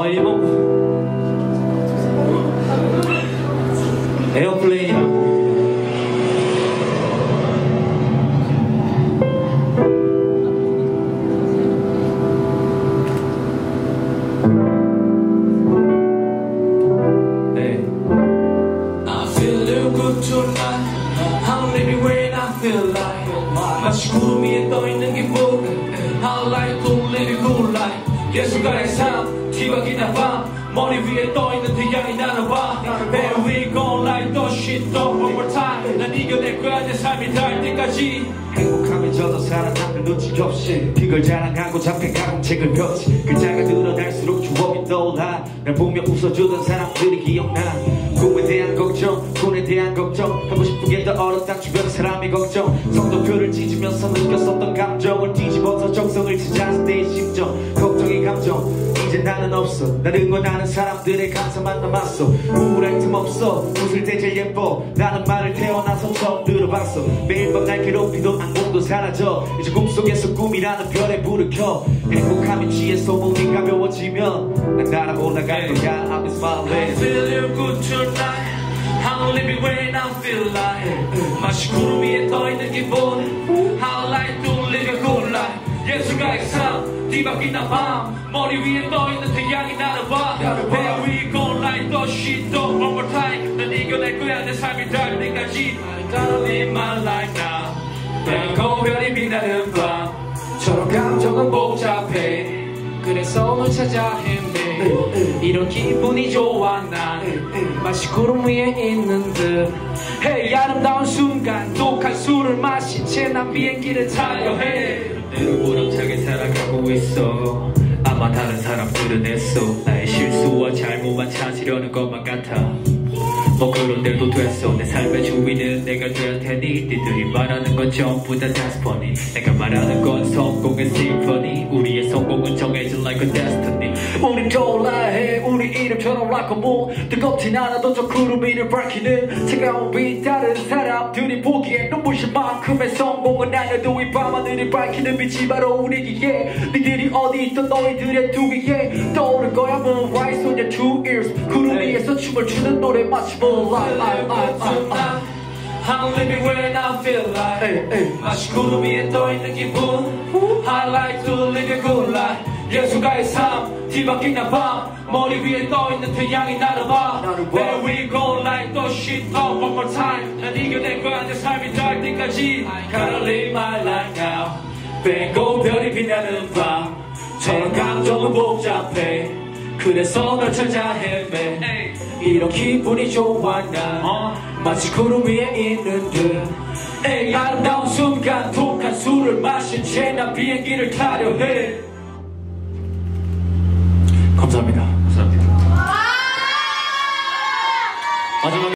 일본 에어플레인이라고. 네. I feel good tonight. I'm living when I feel like. 마치 구름 위에 떠있는 기분. I like to live good life. 예술가의 삶, 뒤바뀌는 밤. 머리 위에 떠있는 태양이 나는 봐. Here we go like the shit one more time. 난 이겨낼 거야 내 삶이 닿을 때까지. 행복하면 저도 살아남을 눈치 없이 그걸 자랑하고 잡힌 가공책을 펴지 글자가 늘어날수록 추억이 떠올라 날 보며 웃어주던 사람들이 기억나 꿈에 대한 걱정, 돈에 대한 걱정 하고 싶은 게 더 어렵다 주변 사람의 걱정 성도표를 찢으면서 느꼈었던 감정을 뒤집어서 정성을 찾아서 내 심정 걱정의 감정 이제 나는 없어 날 응원하는 사람들의 감사만 남았어 우울할 틈 없어 웃을 때 제일 예뻐 라는 말을 태어나서 처음 들어봤어 매일 밤 날 괴롭히던 악몽도 사라져 이제 꿈속에서 꿈이라는 별에 불을 켜 행복하면 취해서 몸이 가벼워지면 난 날아 올라갈 거야 I'm smiling I feel good tonight. I'm living when I feel like. 마치 구름 위에 떠있는 기분. I like to live a good life. 예술가의 삶, 뒤바뀌는 밤. 머리 위에 떠있는 태양이 나를 봐. Here we go like the shit one more time. 난 이겨낼 거야 내 삶이 닿을 때까지. I gotta live my life now. 별이 빛나는 밤. 저런 감정은 복잡해. 그래서 오늘 찾아 헤매. 이런 기분이 좋아 난 마치 구름 위에 있는 듯. Hey 아름다운 순간 독한 술을 마신 채 난 비행기를 타려 해. 내로 보람차게 살아가고 있어. 아마 다른 사람들은 애써 나의 실수와 잘못만 찾으려는 것만 같아. 뭐 그런 대로 됐어. 내 삶의 주인은 내가 될 테니 니들이 말하는 건 전부 다 destiny. 내가 말하는 건 성공의 심포니. 우리의 성공은 정해진 like a destiny. 우린 좋아해 우리 이름처럼 rockable. 뜨겁진 않아도 저 구름 위를 밝히는 차가운 빛. 다른 사람들이 보기에 눈부실 만큼의 성공은 아니어도 이 밤하늘이 밝히는 빛이 바로 우리기에 니들이 어디 있던 너희들의 두 위에 떠오를 거야 moonrise on your two ears. 구름 위에서 춤을 추는 노래 마치 I'm living when I feel like. 마치 구름 위에 떠있는 기분. I like to live a good life. 예술가의 삶, 뒤바뀌는 밤. 머리 위에 떠있는 태양이 나를 봐. There we go like the shit one more time. 난 이겨낼 거야 내 삶이 닿을 때까지. I gotta live my life now. 빼고 별이 빛나는 밤. 저런 감정은 복잡해. 그래서 널 찾아 헤매. 이런 기분이 좋아 난 마치 구름 위에 있는 듯. 에이 아름다운 순간 독한 술을 마신 채 난 비행기를 타려 해. 감사합니다. 감사합니다. 마지막